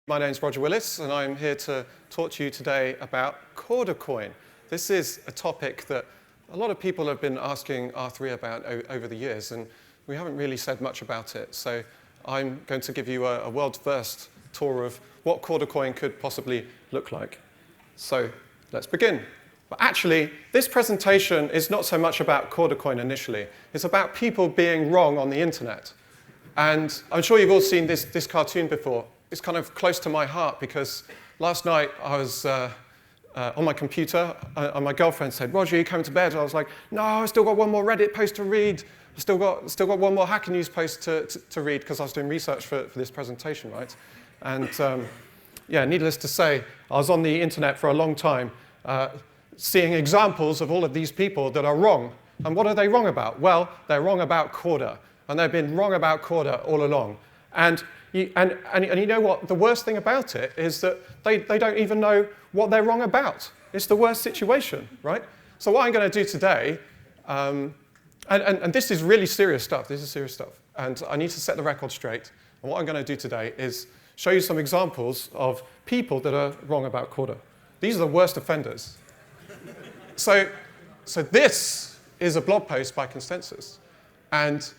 My name is Roger Willis, and I'm here to talk to you today about CordaCoin. This is a topic that a lot of people have been asking R3 about over the years, and we haven't really said much about it. So I'm going to give you a world-first tour of what CordaCoin could possibly look like. So let's begin. But actually, this presentation is not so much about CordaCoin initially. It's about people being wrong on the internet. And I'm sure you've all seen this cartoon before. It's kind of close to my heart because last night I was on my computer and my girlfriend said, "Roger, are you coming to bed?" And I was like, "No, I've still got one more Reddit post to read. I've still got one more Hacker News post to read," because I was doing research for this presentation, right? And yeah, needless to say, I was on the internet for a long time seeing examples of all of these people that are wrong. And what are they wrong about? Well, they're wrong about Corda. And they've been wrong about Corda all along. And you know what? The worst thing about it is that they don't even know what they're wrong about. It's the worst situation, right? So what I'm going to do today, and this is really serious stuff. This is serious stuff. And I need to set the record straight. And what I'm going to do today is show you some examples of people that are wrong about Corda. These are the worst offenders. So this is a blog post by Consensus. And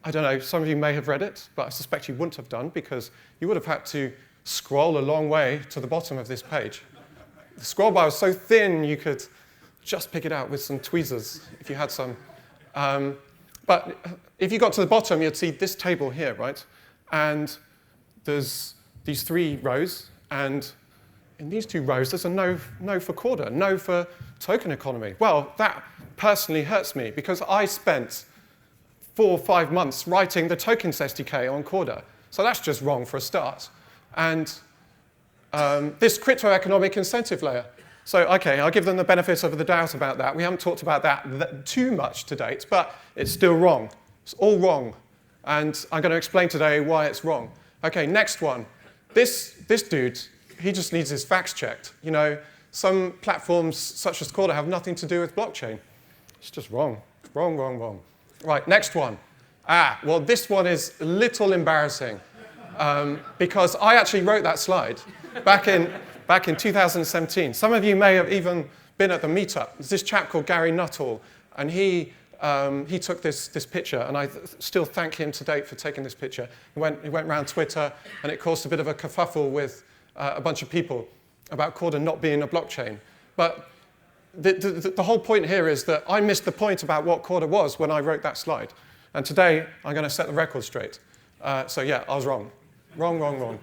I don't know, some of you may have read it, but I suspect you wouldn't have done because you would have had to scroll a long way to the bottom of this page. The scroll bar was so thin you could just pick it out with some tweezers if you had some. But if you got to the bottom, you'd see this table here, right? And there's these 3 rows, and in these 2 rows, there's a no for Corda, no for token economy. Well, that personally hurts me because I spent 4 or 5 months writing the tokens SDK on Corda. So that's just wrong for a start. And this crypto economic incentive layer. So, OK, I'll give them the benefit of the doubt about that. We haven't talked about that too much to date, but it's still wrong. It's all wrong. And I'm going to explain today why it's wrong. OK, next one. This dude, he just needs his facts checked. You know, some platforms such as Corda have nothing to do with blockchain. It's just wrong. Wrong, wrong, wrong. Right, next one. Well, this one is a little embarrassing because I actually wrote that slide back in 2017. Some of you may have even been at the meetup. There's this chap called Gary Nuttall, and he took this picture, and I still thank him to date for taking this picture. He went around Twitter, and it caused a bit of a kerfuffle with a bunch of people about Corda not being a blockchain. But the whole point here is that I missed the point about what Corda was when I wrote that slide. And today, I'm going to set the record straight. So yeah, I was wrong. Wrong, wrong, wrong.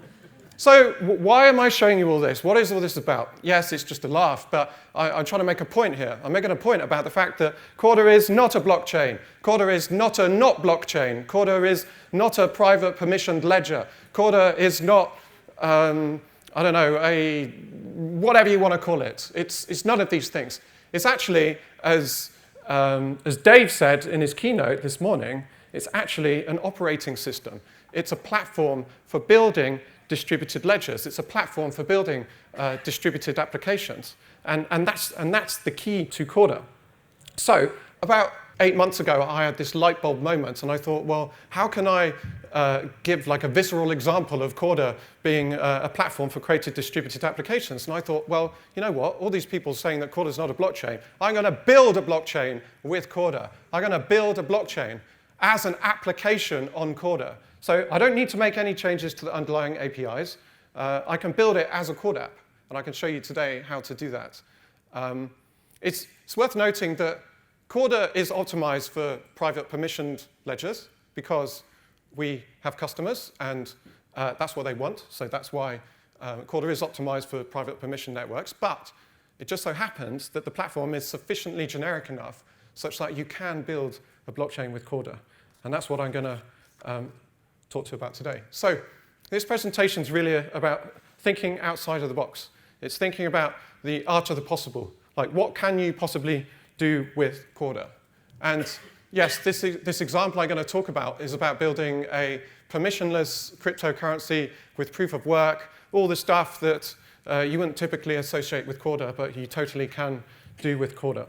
So why am I showing you all this? What is all this about? Yes, it's just a laugh, but I'm trying to make a point here. I'm making a point about the fact that Corda is not a blockchain. Corda is not a not blockchain. Corda is not a private permissioned ledger. Corda is not, I don't know, whatever you want to call it. It's none of these things. It's actually, as Dave said in his keynote this morning, it's actually an operating system. It's a platform for building distributed ledgers. It's a platform for building distributed applications. And that's the key to Corda. So about 8 months ago, I had this light bulb moment, and I thought, well, how can I give like a visceral example of Corda being a platform for created distributed applications? And I thought, well, you know what? All these people saying that Corda is not a blockchain. I'm going to build a blockchain with Corda. I'm going to build a blockchain as an application on Corda. So I don't need to make any changes to the underlying APIs. I can build it as a Corda app, and I can show you today how to do that. It's worth noting that Corda is optimized for private permissioned ledgers because we have customers, and that's what they want. So that's why Corda is optimized for private permission networks. But it just so happens that the platform is sufficiently generic enough such that you can build a blockchain with Corda. And that's what I'm going to talk to you about today. So this presentation is really about thinking outside of the box. It's thinking about the art of the possible. Like, what can you possibly do with Corda? And yes, this example I'm going to talk about is about building a permissionless cryptocurrency with proof of work, all the stuff that you wouldn't typically associate with Corda, but you totally can do with Corda.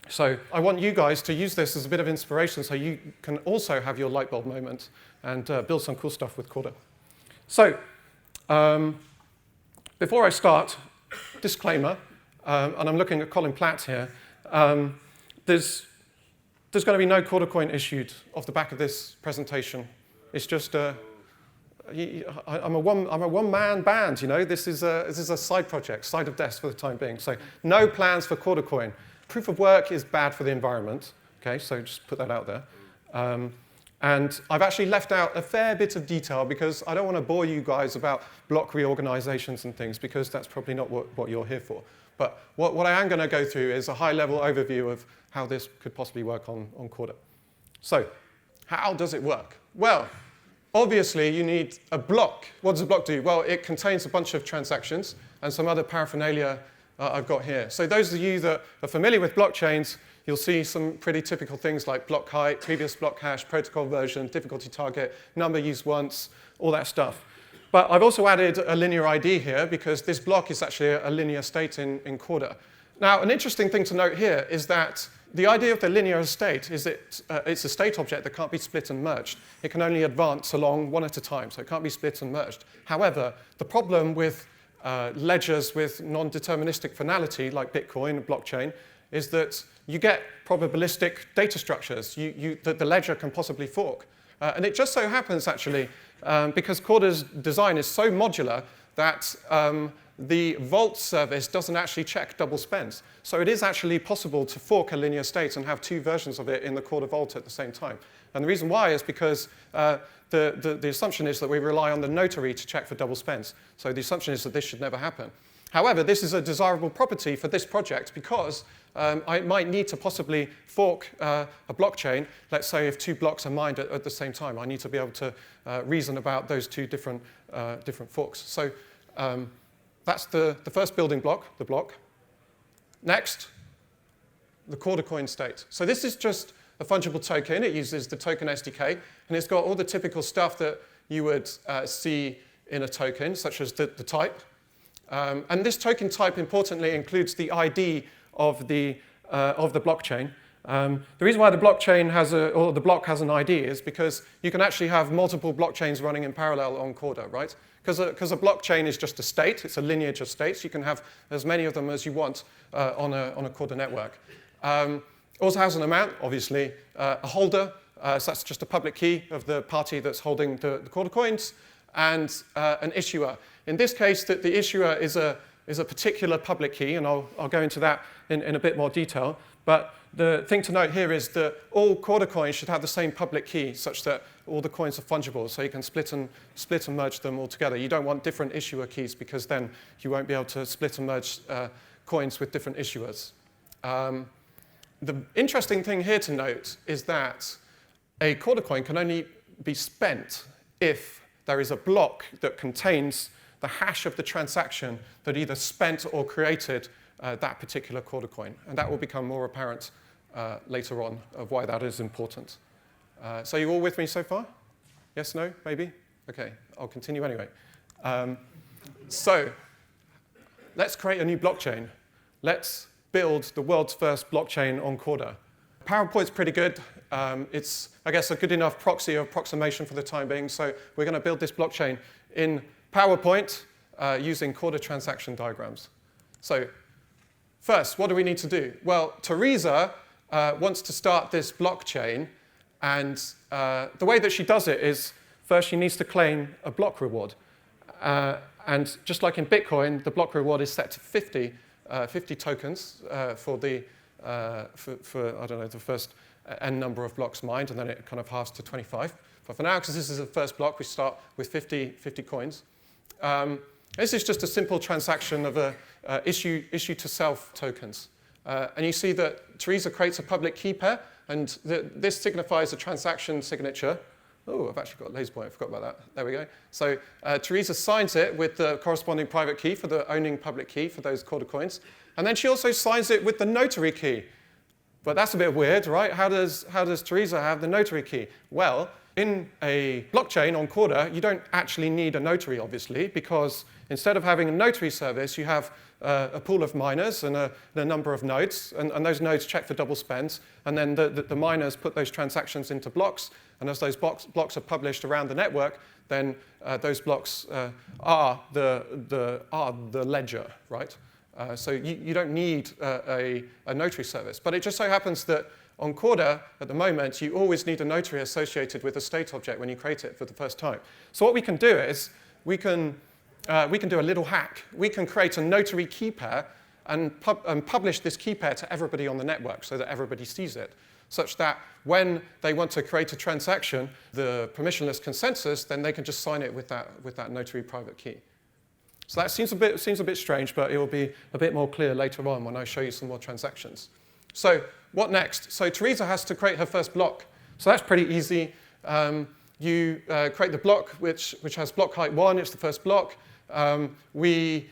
So I want you guys to use this as a bit of inspiration so you can also have your light bulb moment and build some cool stuff with Corda. So Before I start, disclaimer, and I'm looking at Colin Platt here, there's going to be no CordaCoin issued off the back of this presentation. It's just I'm a one-man band, you know. This is a side project, side of desk for the time being. So no plans for CordaCoin. Proof of work is bad for the environment. Okay, so just put that out there. And I've actually left out a fair bit of detail because I don't want to bore you guys about block reorganizations and things because that's probably not what you're here for. But what I am going to go through is a high-level overview of how this could possibly work on Corda. So how does it work? Well, obviously you need a block. What does a block do? Well, it contains a bunch of transactions and some other paraphernalia I've got here. So those of you that are familiar with blockchains, you'll see some pretty typical things like block height, previous block hash, protocol version, difficulty target, number used once, all that stuff. But I've also added a linear ID here because this block is actually a linear state in Corda. Now, an interesting thing to note here is that the idea of the linear state is it's a state object that can't be split and merged. It can only advance along one at a time, so it can't be split and merged. However, the problem with ledgers with non-deterministic finality, like Bitcoin, blockchain, is that you get probabilistic data structures that the ledger can possibly fork. And it just so happens, actually, because Corda's design is so modular that the vault service doesn't actually check double spends. So it is actually possible to fork a linear state and have two versions of it in the Corda vault at the same time. And the reason why is because the assumption is that we rely on the notary to check for double spends. So the assumption is that this should never happen. However, this is a desirable property for this project because I might need to possibly fork a blockchain. Let's say if two blocks are mined at the same time, I need to be able to reason about those two different forks. So that's the first building block, the block. Next, the CordaCoin state. So this is just a fungible token. It uses the token SDK, and it's got all the typical stuff that you would see in a token, such as the type. And this token type, importantly, includes the ID of the blockchain. The reason why the blockchain or the block has an ID is because you can actually have multiple blockchains running in parallel on Corda, right? Because a blockchain is just a state. It's a lineage of states. You can have as many of them as you want on a Corda network. Also has an amount, obviously, a holder. So that's just a public key of the party that's holding the Corda coins, and an issuer. In this case, the issuer is a particular public key, and I'll go into that in a bit more detail. But the thing to note here is that all Corda coins should have the same public key, such that all the coins are fungible, so you can split and merge them all together. You don't want different issuer keys because then you won't be able to split and merge coins with different issuers. The interesting thing here to note is that a Corda coin can only be spent if there is a block that contains the hash of the transaction that either spent or created that particular Corda coin. And that will become more apparent later on of why that is important. So you all with me so far? Yes, no, maybe? OK, I'll continue anyway. So let's create a new blockchain. Let's build the world's first blockchain on Corda. PowerPoint's pretty good. It's, I guess, a good enough proxy or approximation for the time being. So we're going to build this blockchain in PowerPoint using Corda transaction diagrams. So first, what do we need to do? Well, Teresa wants to start this blockchain. And the way that she does it is, first, she needs to claim a block reward. And just like in Bitcoin, the block reward is set to 50 tokens for I don't know, the first n number of blocks mined, and then it kind of halves to 25. But for now, because this is the first block, we start with 50 coins. This is just a simple transaction of issue to self tokens. And you see that Teresa creates a public key pair, and this signifies a transaction signature. Oh, I've actually got a lazy point. I forgot about that. There we go. So Teresa signs it with the corresponding private key for the owning public key for those Corda coins. And then she also signs it with the notary key. But that's a bit weird, right? How does Teresa have the notary key? Well, In a blockchain on Corda, you don't actually need a notary, obviously, because instead of having a notary service, you have a pool of miners and a number of nodes, and those nodes check for double spends, and then the miners put those transactions into blocks, and as those blocks are published around the network, then those blocks are the ledger, right? So you don't need a notary service. But it just so happens that on Corda, at the moment, you always need a notary associated with a state object when you create it for the first time. So what we can do is we can do a little hack. We can create a notary key pair and publish this key pair to everybody on the network so that everybody sees it, such that when they want to create a transaction, the permissionless consensus, then they can just sign it with that notary private key. So that seems a bit strange, but it will be a bit more clear later on when I show you some more transactions. So what next? So Teresa has to create her first block. So that's pretty easy. You create the block, which has block height 1. It's the first block. We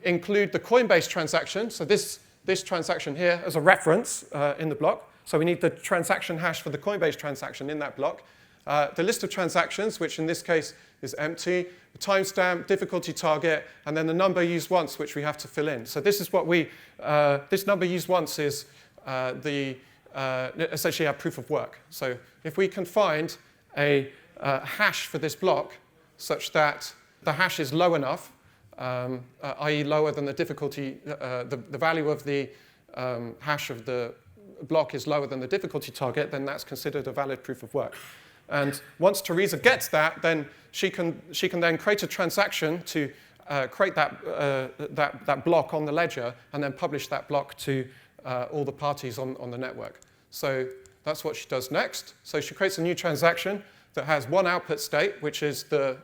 include the Coinbase transaction. So this transaction here as a reference in the block. So we need the transaction hash for the Coinbase transaction in that block. The list of transactions, which in this case is empty, the timestamp, difficulty target, and then the number used once, which we have to fill in. So this is what this number used once is essentially our proof of work. So if we can find a hash for this block such that the hash is low enough, i.e. lower than the difficulty, the value of the hash of the block is lower than the difficulty target, then that's considered a valid proof of work. And once Teresa gets that, then she can then create a transaction to create that block on the ledger and then publish that block to all the parties on the network. So that's what she does next. So she creates a new transaction that has one output state, which is the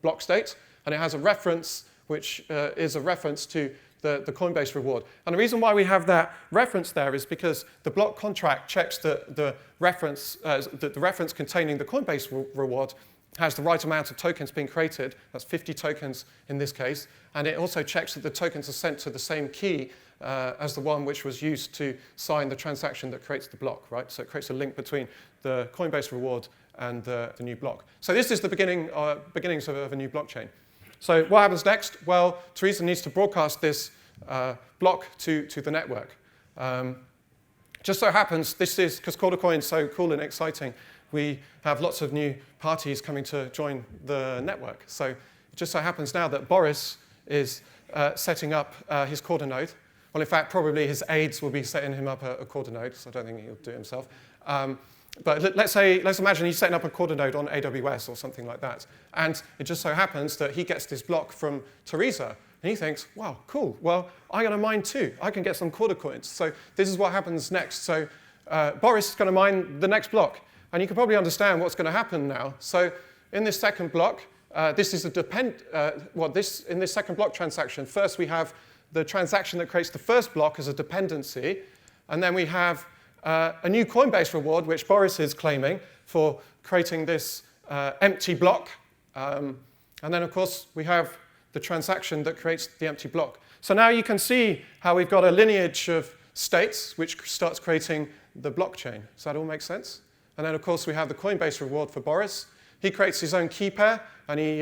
block state, and it has a reference, which is a reference to the Coinbase reward. And the reason why we have that reference there is because the block contract checks that the reference containing the Coinbase reward has the right amount of tokens being created. That's 50 tokens in this case. And it also checks that the tokens are sent to the same key as the one which was used to sign the transaction that creates the block, right? So it creates a link between the Coinbase reward and the new block. So this is the beginnings of a new blockchain. So what happens next? Well, Teresa needs to broadcast this block to the network. Just so happens, this is, because CordaCoin is so cool and exciting, we have lots of new parties coming to join the network. So it just so happens now that Boris is setting up his Corda node. Well, in fact, probably his aides will be setting him up a Corda node, so I don't think he'll do it himself. But let's imagine he's setting up a Corda node on AWS or something like that. And it just so happens that he gets this block from Teresa. And he thinks, wow, cool. Well, I'm going to mine too. I can get some Corda coins. So this is what happens next. So Boris is going to mine the next block. And you can probably understand what's going to happen now. So in this second block, this is in this second block transaction, first we have the transaction that creates the first block as a dependency. And then we have a new Coinbase reward, which Boris is claiming for creating this empty block. And then, of course, we have the transaction that creates the empty block. So now you can see how we've got a lineage of states, which starts creating the blockchain. Does that all make sense? And then, of course, we have the Coinbase reward for Boris. He creates his own key pair, and he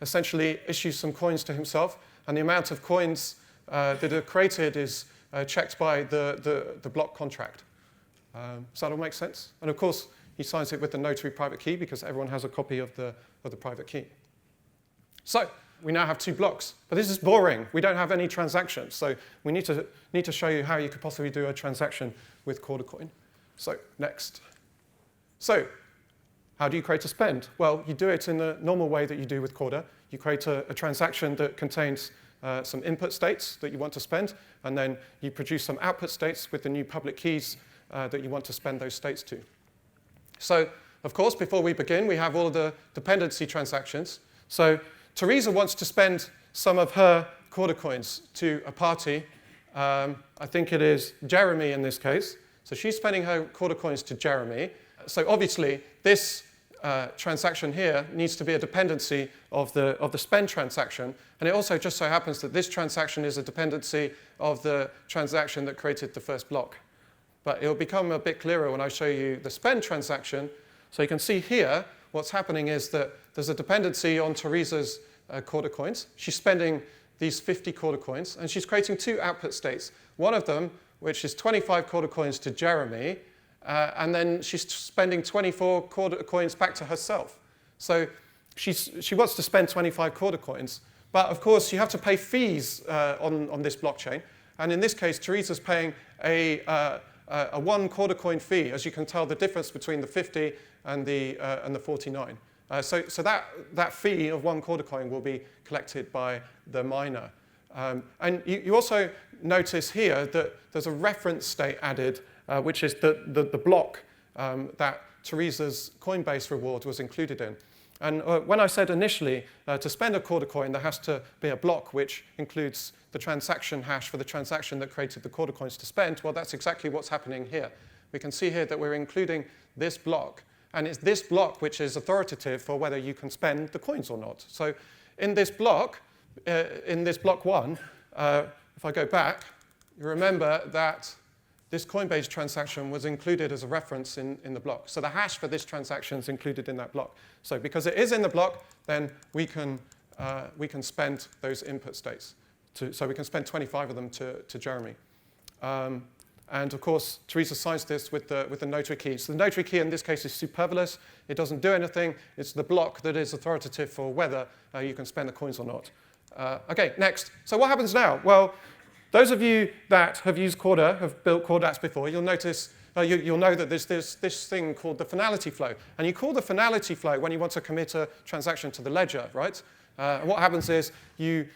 essentially issues some coins to himself. And the amount of coins that are created is checked by the block contract. Does that all make sense? And of course, he signs it with the notary private key because everyone has a copy of the private key. So we now have two blocks, but this is boring. We don't have any transactions, so we need to show you how you could possibly do a transaction with CordaCoin. So next. So how do you create a spend? Well, you do it in the normal way that you do with Corda. You create a transaction that contains some input states that you want to spend, and then you produce some output states with the new public keys that you want to spend those states to. So, of course, before we begin, we have all of the dependency transactions. So Teresa wants to spend some of her Corda coins to a party. I think it is Jeremy in this case. So she's spending her Corda coins to Jeremy. So obviously, this transaction here needs to be a dependency of the spend transaction. And it also just so happens that this transaction is a dependency of the transaction that created the first block. But it will become a bit clearer when I show you the spend transaction. So you can see here, what's happening is that there's a dependency on Teresa's CordaCoins. She's spending these 50 CordaCoins, and she's creating two output states. One of them, which is 25 CordaCoins to Jeremy, and then she's spending 24 CordaCoins back to herself. So she wants to spend 25 CordaCoins, but of course you have to pay fees on this blockchain. And in this case, Teresa's paying a 1 CordaCoin fee, as you can tell the difference between the 50 and the 49. So that fee of 1 CordaCoin will be collected by the miner. And you also notice here that there's a reference state added, which is the block that Teresa's Coinbase reward was included in. And when I said initially, to spend a CordaCoin, there has to be a block which includes the transaction hash for the transaction that created the CordaCoins to spend, well, that's exactly what's happening here. We can see here that we're including this block, and it's this block which is authoritative for whether you can spend the coins or not. So in this block 1, if I go back, you remember that this Coinbase transaction was included as a reference in the block. So the hash for this transaction is included in that block. So because it is in the block, then we can spend those input states. So we can spend 25 of them to Jeremy. And of course, Teresa signs this with the notary key. So the notary key in this case is superfluous. It doesn't do anything. It's the block that is authoritative for whether you can spend the coins or not. OK, next. So what happens now? Well, those of you that have used Corda, have built Corda apps before, you'll notice, you'll know that there's this thing called the finality flow. And you call the finality flow when you want to commit a transaction to the ledger, right? And what happens is you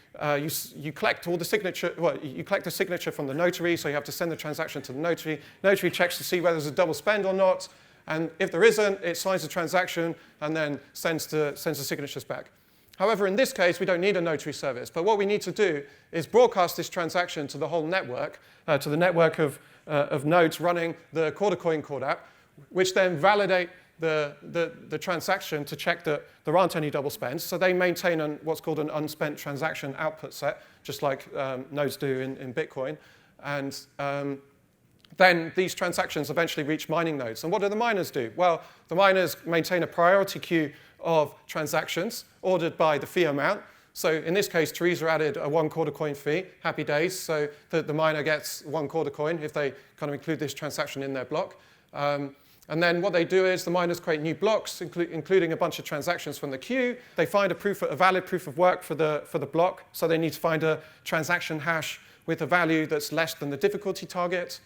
collect all the signature. Well, you collect the signature from the notary, so you have to send the transaction to the notary. Notary checks to see whether there's a double spend or not, and if there isn't, it signs the transaction and then sends the signatures back. However, in this case, we don't need a notary service, but what we need to do is broadcast this transaction to the whole network, to the network of nodes running the CordaCoin Corda app, which then validate the transaction to check that there aren't any double spends. So they maintain what's called an unspent transaction output set, just like nodes do in Bitcoin. And then these transactions eventually reach mining nodes. And what do the miners do? Well, the miners maintain a priority queue of transactions ordered by the fee amount. So in this case, Teresa added a 1 CordaCoin fee, happy days, so that the miner gets 1 CordaCoin if they kind of include this transaction in their block. And then what they do is the miners create new blocks, including a bunch of transactions from the queue. They find a valid proof of work for the block, so they need to find a transaction hash with a value that's less than the difficulty target.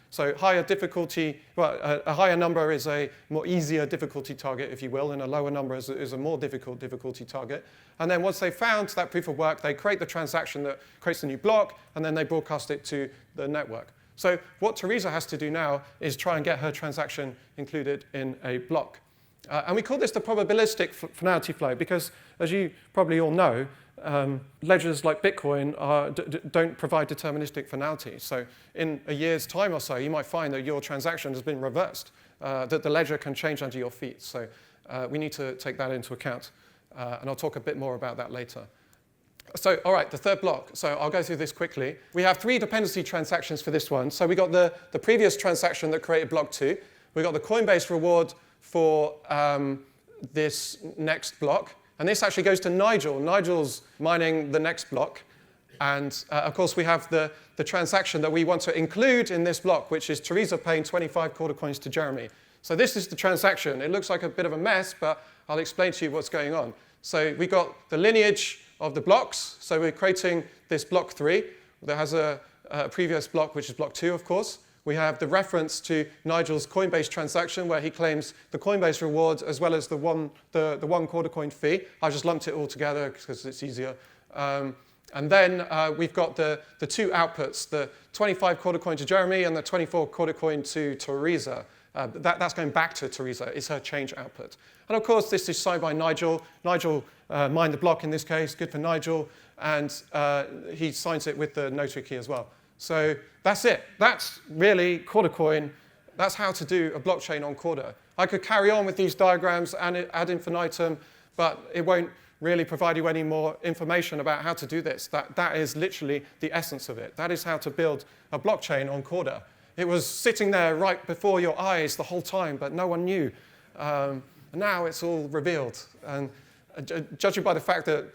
So higher difficulty, well, a higher number is a more easier difficulty target, if you will, and a lower number is a more difficult difficulty target. And then once they've found that proof of work, they create the transaction that creates the new block, and then they broadcast it to the network. So what Teresa has to do now is try and get her transaction included in a block. And we call this the probabilistic finality flow because, as you probably all know, ledgers like Bitcoin don't provide deterministic finality. So in a year's time or so, you might find that your transaction has been reversed, that the ledger can change under your feet. So we need to take that into account. And I'll talk a bit more about that later. So, all right, the third block. So I'll go through this quickly. We have 3 dependency transactions for this one. So we got the previous transaction that created block 2. We got the Coinbase reward for this next block. And this actually goes to Nigel. Nigel's mining the next block. And of course, we have the transaction that we want to include in this block, which is Teresa paying 25 CordaCoins to Jeremy. So this is the transaction. It looks like a bit of a mess, but I'll explain to you what's going on. So we got the lineage of the blocks. So we're creating this block 3 that has a previous block, which is block 2, of course. We have the reference to Nigel's Coinbase transaction, where he claims the Coinbase reward as well as the one CordaCoin fee. I just lumped it all together because it's easier. And then we've got the 2 outputs, the 25 CordaCoin to Jeremy and the 24 CordaCoin to Teresa. That's going back to Teresa. It's her change output. And of course, this is signed by Nigel. Nigel mined the block in this case, good for Nigel. And he signs it with the notary key as well. So that's it. That's really CordaCoin. That's how to do a blockchain on Corda. I could carry on with these diagrams and ad infinitum, but it won't really provide you any more information about how to do this. That is literally the essence of it. That is how to build a blockchain on Corda. It was sitting there right before your eyes the whole time, but no one knew. Now it's all revealed. And judging by the fact that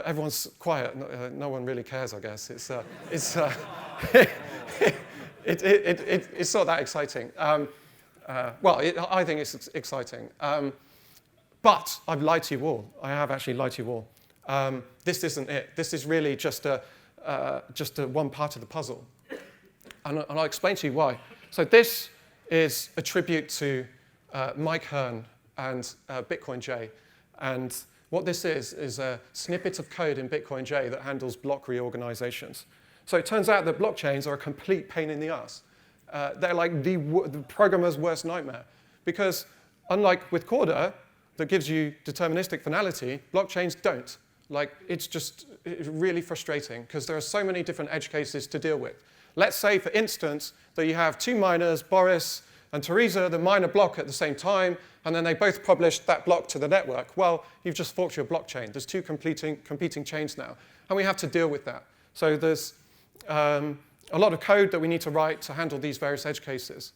everyone's quiet, no one really cares, I guess. It's not that exciting. I think it's exciting. But I've lied to you all. I have actually lied to you all. This isn't it. This is really just one part of the puzzle. And I'll explain to you why. So this is a tribute to Mike Hearn and Bitcoin J. And what this is a snippet of code in Bitcoin J that handles block reorganizations. So it turns out that blockchains are a complete pain in the ass. They're like the programmer's worst nightmare. Because unlike with Corda, that gives you deterministic finality, blockchains don't. Like, it's really frustrating because there are so many different edge cases to deal with. Let's say, for instance, that you have two miners, Boris and Teresa, that mine a block at the same time, and then they both published that block to the network. Well, you've just forked your blockchain. There's two competing chains now, and we have to deal with that. So there's a lot of code that we need to write to handle these various edge cases.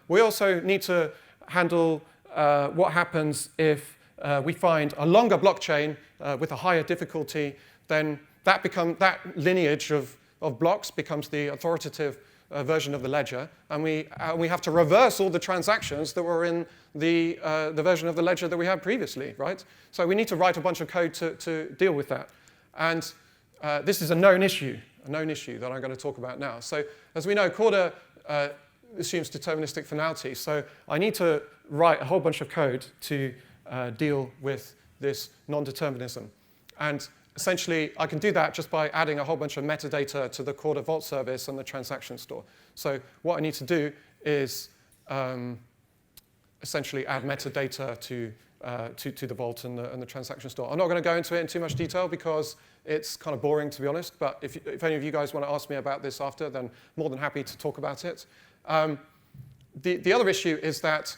We also need to handle what happens if we find a longer blockchain with a higher difficulty. Then that lineage of blocks becomes the authoritative version of the ledger, and we have to reverse all the transactions that were in the version of the ledger that we had previously, right? So we need to write a bunch of code to deal with that. And this is a known issue that I'm going to talk about now. So as we know, Corda assumes deterministic finality. So I need to write a whole bunch of code to deal with this non-determinism. And essentially, I can do that just by adding a whole bunch of metadata to the Corda Vault service and the transaction store. So what I need to do is essentially add metadata to the Vault and the transaction store. I'm not going to go into it in too much detail because it's kind of boring, to be honest. But if any of you guys want to ask me about this after, then more than happy to talk about it. The other issue is that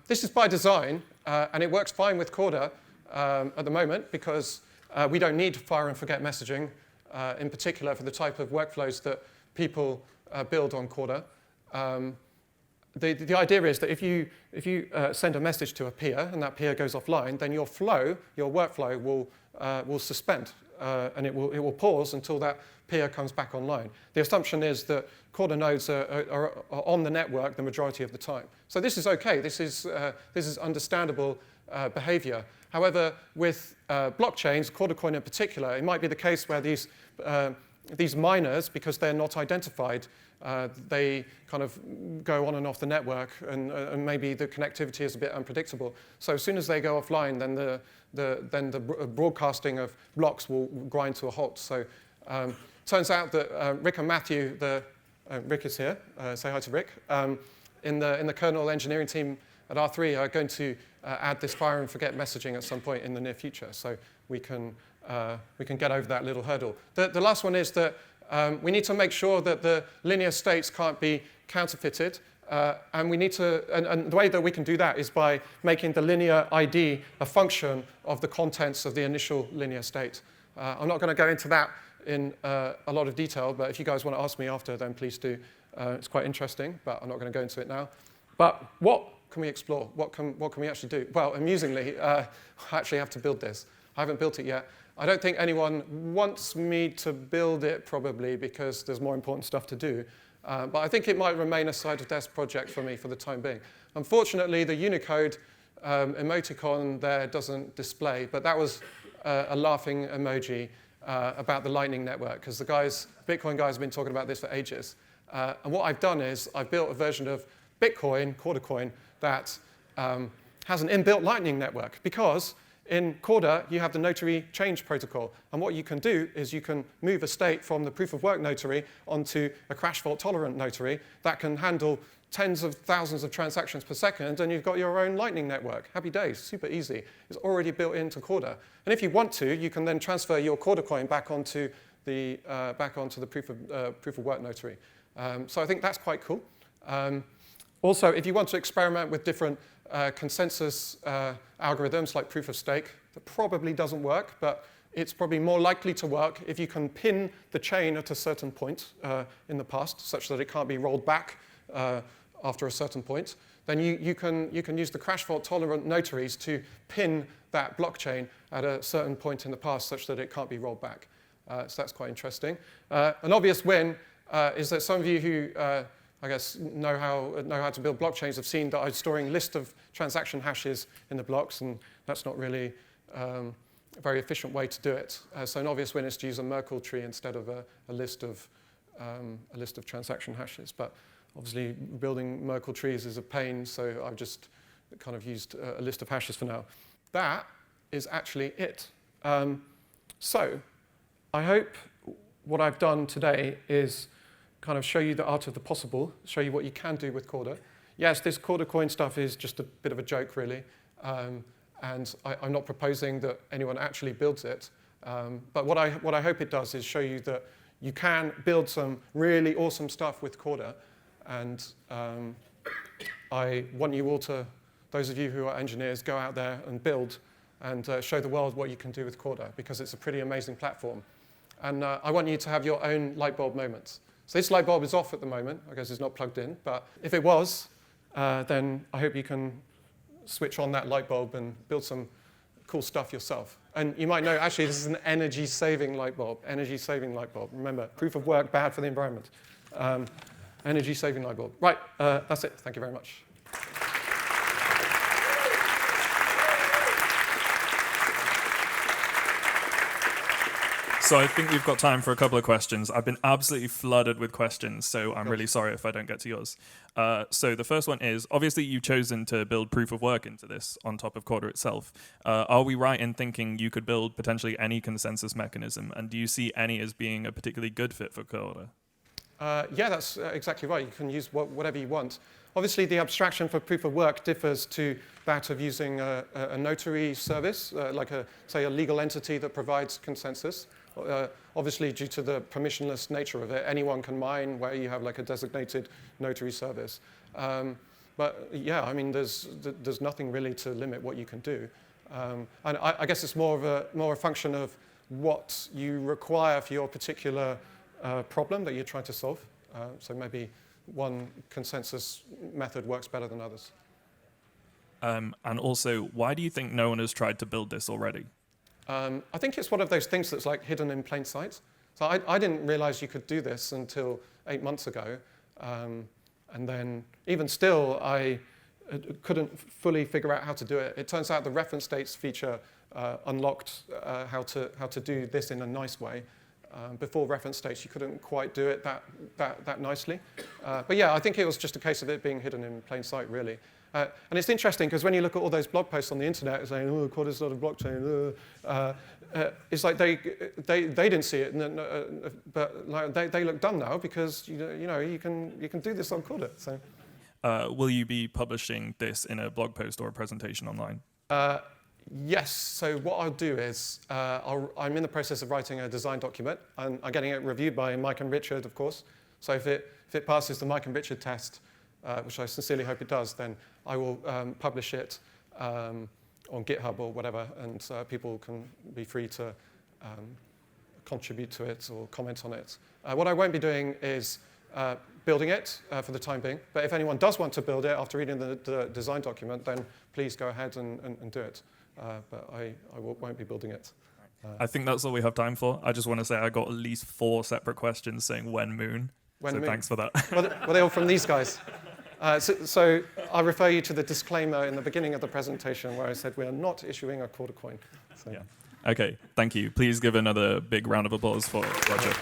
this is by design, and it works fine with Corda at the moment because we don't need fire and forget messaging, in particular for the type of workflows that people build on Corda. The idea is that if you send a message to a peer and that peer goes offline, then your workflow will suspend, and it will pause until that peer comes back online. The assumption is that Corda nodes are on the network the majority of the time. So this is okay. This is understandable behavior. However, with blockchains, CordaCoin in particular, it might be the case where these miners, because they're not identified, they kind of go on and off the network, and maybe the connectivity is a bit unpredictable. So as soon as they go offline, then the broadcasting of blocks will grind to a halt. So turns out that Rick and Matthew, Rick is here, say hi to Rick, in the kernel engineering team at R3 are going to add this fire and forget messaging at some point in the near future, so we can get over that little hurdle. The last one is that we need to make sure that the linear states can't be counterfeited, and we need to, and the way that we can do that is by making the linear ID a function of the contents of the initial linear state. I'm not going to go into that in a lot of detail, but if you guys want to ask me after, then please do. It's quite interesting, but I'm not going to go into it now. But what can we explore? What can we actually do? Well, amusingly, I actually have to build this. I haven't built it yet. I don't think anyone wants me to build it, probably, because there's more important stuff to do. But I think it might remain a side-of-desk project for me for the time being. Unfortunately, the Unicode emoticon there doesn't display, but that was a laughing emoji about the Lightning Network, because the Bitcoin guys have been talking about this for ages. And what I've done is I've built a version of Bitcoin, CordaCoin, that has an inbuilt Lightning Network, because in Corda, you have the notary change protocol. And what you can do is you can move a state from the proof of work notary onto a crash fault tolerant notary that can handle tens of thousands of transactions per second, and you've got your own Lightning Network. Happy days, super easy. It's already built into Corda. And if you want to, you can then transfer your CordaCoin back onto the proof of work notary. So I think that's quite cool. Also, if you want to experiment with different consensus algorithms like proof of stake, that probably doesn't work, but it's probably more likely to work if you can pin the chain at a certain point in the past, such that it can't be rolled back after a certain point. then you can use the crash fault tolerant notaries to pin that blockchain at a certain point in the past such that it can't be rolled back. So that's quite interesting. An obvious win is that some of you who I guess know how to build blockchains have seen that I'm storing list of transaction hashes in the blocks, and that's not really a very efficient way to do it. So an obvious win is to use a Merkle tree instead of a list of transaction hashes. But obviously, building Merkle trees is a pain, so I've just kind of used a list of hashes for now. That is actually it. So I hope what I've done today is kind of show you the art of the possible, show you what you can do with Corda. Yes, this CordaCoin stuff is just a bit of a joke, really. And I'm not proposing that anyone actually builds it. But what I hope it does is show you that you can build some really awesome stuff with Corda. And I want you all to, those of you who are engineers, go out there and build and show the world what you can do with Corda, because it's a pretty amazing platform. And I want you to have your own light bulb moments. So this light bulb is off at the moment. I guess it's not plugged in. But if it was, then I hope you can switch on that light bulb and build some cool stuff yourself. And you might know, actually, this is an energy-saving light bulb. Energy-saving light bulb. Remember, proof of work, bad for the environment. Energy-saving light bulb. Right, that's it. Thank you very much. So I think we've got time for a couple of questions. I've been absolutely flooded with questions, so I'm really sorry if I don't get to yours. So the first one is, obviously you've chosen to build proof of work into this on top of Corda itself. Are we right in thinking you could build potentially any consensus mechanism? And do you see any as being a particularly good fit for Corda? Yeah, that's exactly right. You can use whatever you want. Obviously, the abstraction for proof of work differs to that of using a notary service, like, say, a legal entity that provides consensus. Obviously, due to the permissionless nature of it, anyone can mine where you have like a designated notary service. But yeah, I mean, there's nothing really to limit what you can do. And I guess it's more a function of what you require for your particular problem that you're trying to solve. So maybe one consensus method works better than others. And also, why do you think no one has tried to build this already? I think it's one of those things that's like hidden in plain sight. So I didn't realize you could do this until 8 months ago. And then even still, I couldn't fully figure out how to do it. It turns out the reference dates feature unlocked how to do this in a nice way. Before reference dates, you couldn't quite do it that nicely. But yeah, I think it was just a case of it being hidden in plain sight, really. And it's interesting because when you look at all those blog posts on the internet saying, "Oh, Corda's not a blockchain," it's like they didn't see it, but like they look dumb now because you know you can do this on Corda. So, will you be publishing this in a blog post or a presentation online? Yes. So what I'll do is I'm in the process of writing a design document, and I'm getting it reviewed by Mike and Richard, of course. So if it passes the Mike and Richard test, which I sincerely hope it does, then I will publish it on GitHub or whatever, and people can be free to contribute to it or comment on it. What I won't be doing is building it for the time being, but if anyone does want to build it after reading the design document, then please go ahead and do it. But I won't be building it. I think that's all we have time for. I just want to say I got at least 4 separate questions saying when moon. So thanks for that. Were they all from these guys? So I refer you to the disclaimer in the beginning of the presentation where I said we are not issuing a CordaCoin. So. Yeah. Okay, thank you. Please give another big round of applause for Roger.